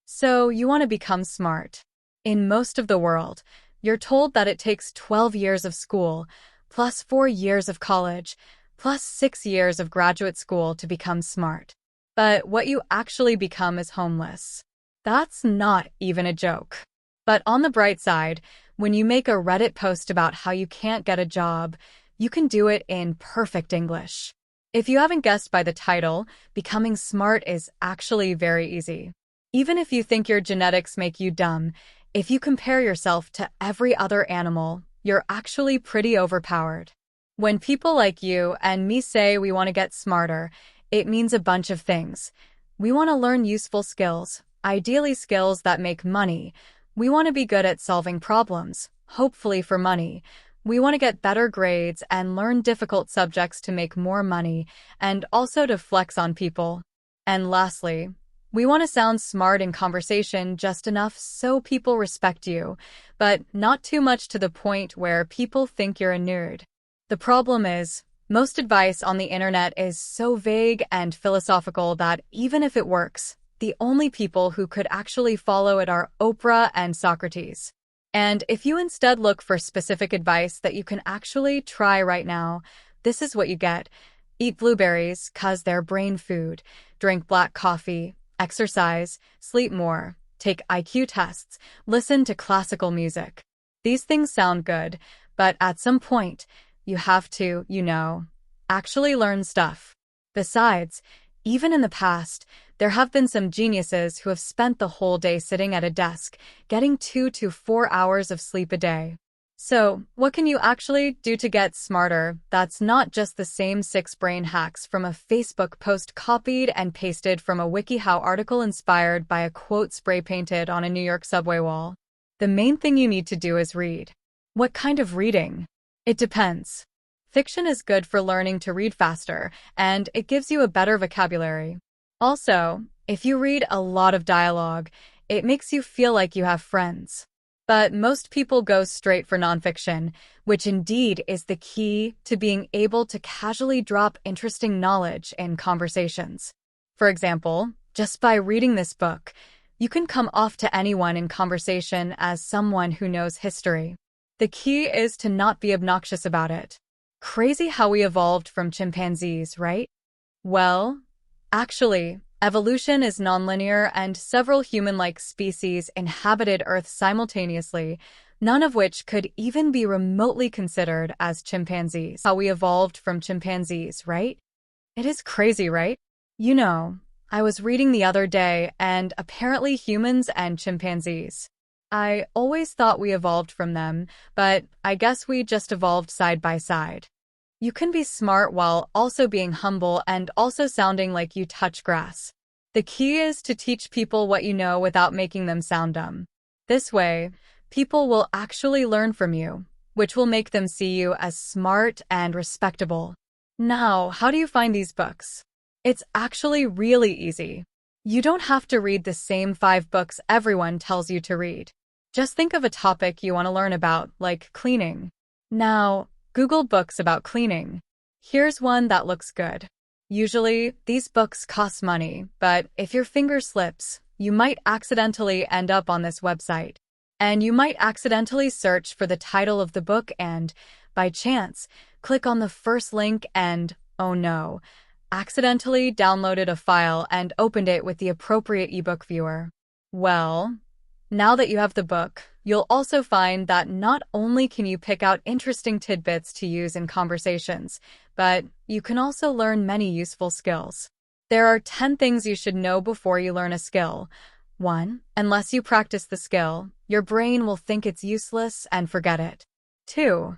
So you want to become smart. In most of the world, you're told that it takes 12 years of school, plus 4 years of college, plus 6 years of graduate school to become smart. But what you actually become is homeless. That's not even a joke. But on the bright side, when you make a Reddit post about how you can't get a job, you can do it in perfect English. If you haven't guessed by the title, becoming smart is actually very easy. Even if you think your genetics make you dumb, if you compare yourself to every other animal, you're actually pretty overpowered. When people like you and me say we want to get smarter, it means a bunch of things. We want to learn useful skills, ideally skills that make money. We want to be good at solving problems, hopefully for money. We want to get better grades and learn difficult subjects to make more money and also to flex on people. And lastly, we want to sound smart in conversation just enough so people respect you, but not too much to the point where people think you're a nerd. The problem is, most advice on the internet is so vague and philosophical that even if it works, the only people who could actually follow it are Oprah and Socrates. And if you instead look for specific advice that you can actually try right now, this is what you get. Eat blueberries 'cause they're brain food. Drink black coffee. Exercise, sleep more, take IQ tests, listen to classical music. These things sound good, but at some point, you have to, actually learn stuff. Besides, even in the past, there have been some geniuses who have spent the whole day sitting at a desk, getting 2 to 4 hours of sleep a day. So, what can you actually do to get smarter that's not just the same 6 brain hacks from a Facebook post copied and pasted from a WikiHow article inspired by a quote spray painted on a New York subway wall? The main thing you need to do is read. What kind of reading? It depends. Fiction is good for learning to read faster, and it gives you a better vocabulary. Also, if you read a lot of dialogue, it makes you feel like you have friends. But most people go straight for nonfiction, which indeed is the key to being able to casually drop interesting knowledge in conversations. For example, just by reading this book, you can come off to anyone in conversation as someone who knows history. The key is to not be obnoxious about it. Crazy how we evolved from chimpanzees, right? Well, actually, evolution is nonlinear and several human-like species inhabited Earth simultaneously, none of which could even be remotely considered as chimpanzees. How we evolved from chimpanzees, right? It is crazy, right? I was reading the other day and apparently humans and chimpanzees. I always thought we evolved from them, but I guess we just evolved side by side. You can be smart while also being humble and also sounding like you touch grass. The key is to teach people what you know without making them sound dumb. This way, people will actually learn from you, which will make them see you as smart and respectable. Now, how do you find these books? It's actually really easy. You don't have to read the same 5 books everyone tells you to read. Just think of a topic you want to learn about, like cleaning. Now, Google books about cleaning. Here's one that looks good. Usually, these books cost money, but if your finger slips, you might accidentally end up on this website. And you might accidentally search for the title of the book and, by chance, click on the first link and, oh no, accidentally downloaded a file and opened it with the appropriate ebook viewer. Well, now that you have the book, you'll also find that not only can you pick out interesting tidbits to use in conversations, but you can also learn many useful skills. There are 10 things you should know before you learn a skill. 1. Unless you practice the skill, your brain will think it's useless and forget it. 2.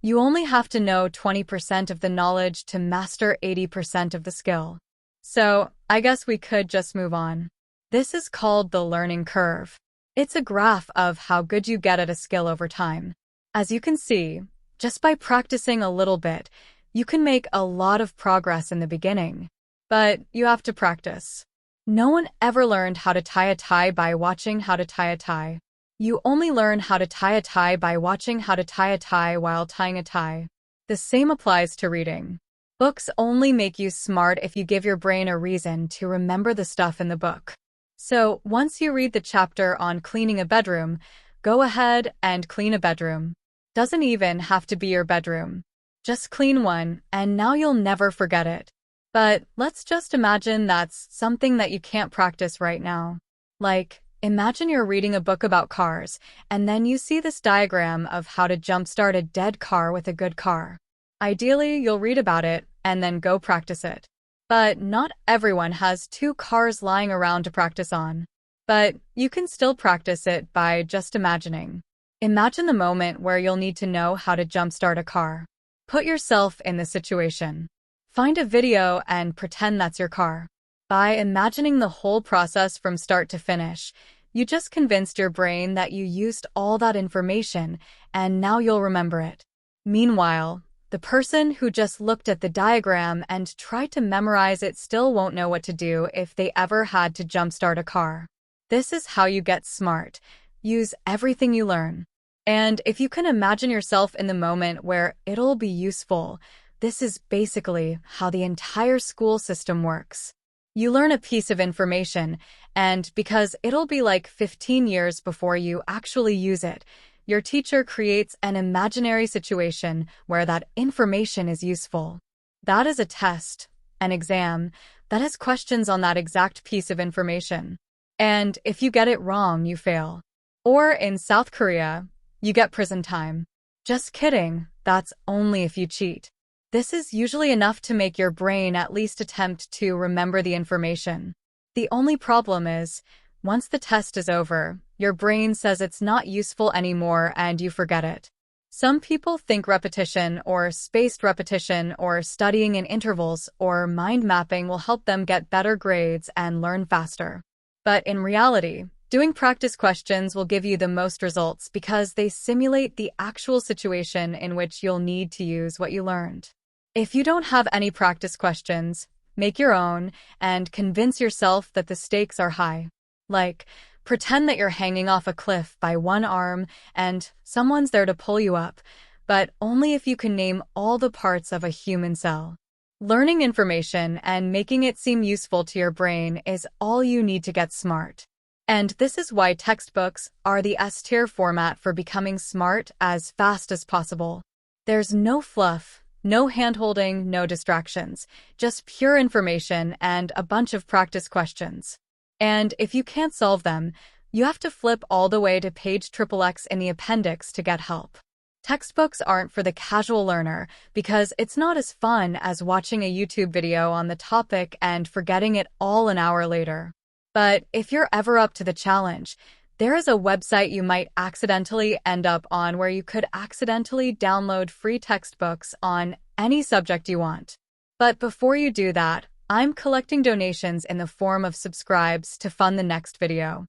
You only have to know 20% of the knowledge to master 80% of the skill. So, I guess we could just move on. This is called the learning curve. It's a graph of how good you get at a skill over time. As you can see, just by practicing a little bit, you can make a lot of progress in the beginning. But you have to practice. No one ever learned how to tie a tie by watching how to tie a tie. You only learn how to tie a tie by watching how to tie a tie while tying a tie. The same applies to reading. Books only make you smart if you give your brain a reason to remember the stuff in the book. So once you read the chapter on cleaning a bedroom, go ahead and clean a bedroom. Doesn't even have to be your bedroom. Just clean one, and now you'll never forget it. But let's just imagine that's something that you can't practice right now. Like, imagine you're reading a book about cars, and then you see this diagram of how to jumpstart a dead car with a good car. Ideally, you'll read about it and then go practice it. But not everyone has two cars lying around to practice on. But you can still practice it by just imagining. Imagine the moment where you'll need to know how to jumpstart a car. Put yourself in the situation. Find a video and pretend that's your car. By imagining the whole process from start to finish, you just convinced your brain that you used all that information and now you'll remember it. Meanwhile, the person who just looked at the diagram and tried to memorize it still won't know what to do if they ever had to jumpstart a car. This is how you get smart. Use everything you learn. And if you can imagine yourself in the moment where it'll be useful, this is basically how the entire school system works. You learn a piece of information, and because it'll be like 15 years before you actually use it, your teacher creates an imaginary situation where that information is useful. That is a test, an exam, that has questions on that exact piece of information. And if you get it wrong, you fail. Or in South Korea, you get prison time. Just kidding, that's only if you cheat. This is usually enough to make your brain at least attempt to remember the information. The only problem is, once the test is over, your brain says it's not useful anymore and you forget it. Some people think repetition or spaced repetition or studying in intervals or mind mapping will help them get better grades and learn faster. But in reality, doing practice questions will give you the most results because they simulate the actual situation in which you'll need to use what you learned. If you don't have any practice questions, make your own and convince yourself that the stakes are high. Like, pretend that you're hanging off a cliff by one arm and someone's there to pull you up, but only if you can name all the parts of a human cell. Learning information and making it seem useful to your brain is all you need to get smart. And this is why textbooks are the S-tier format for becoming smart as fast as possible. There's no fluff, no hand-holding, no distractions, just pure information and a bunch of practice questions. And if you can't solve them, you have to flip all the way to page XXX in the appendix to get help. Textbooks aren't for the casual learner because it's not as fun as watching a YouTube video on the topic and forgetting it all an hour later. But if you're ever up to the challenge, there is a website you might accidentally end up on where you could accidentally download free textbooks on any subject you want. But before you do that, I'm collecting donations in the form of subscribes to fund the next video.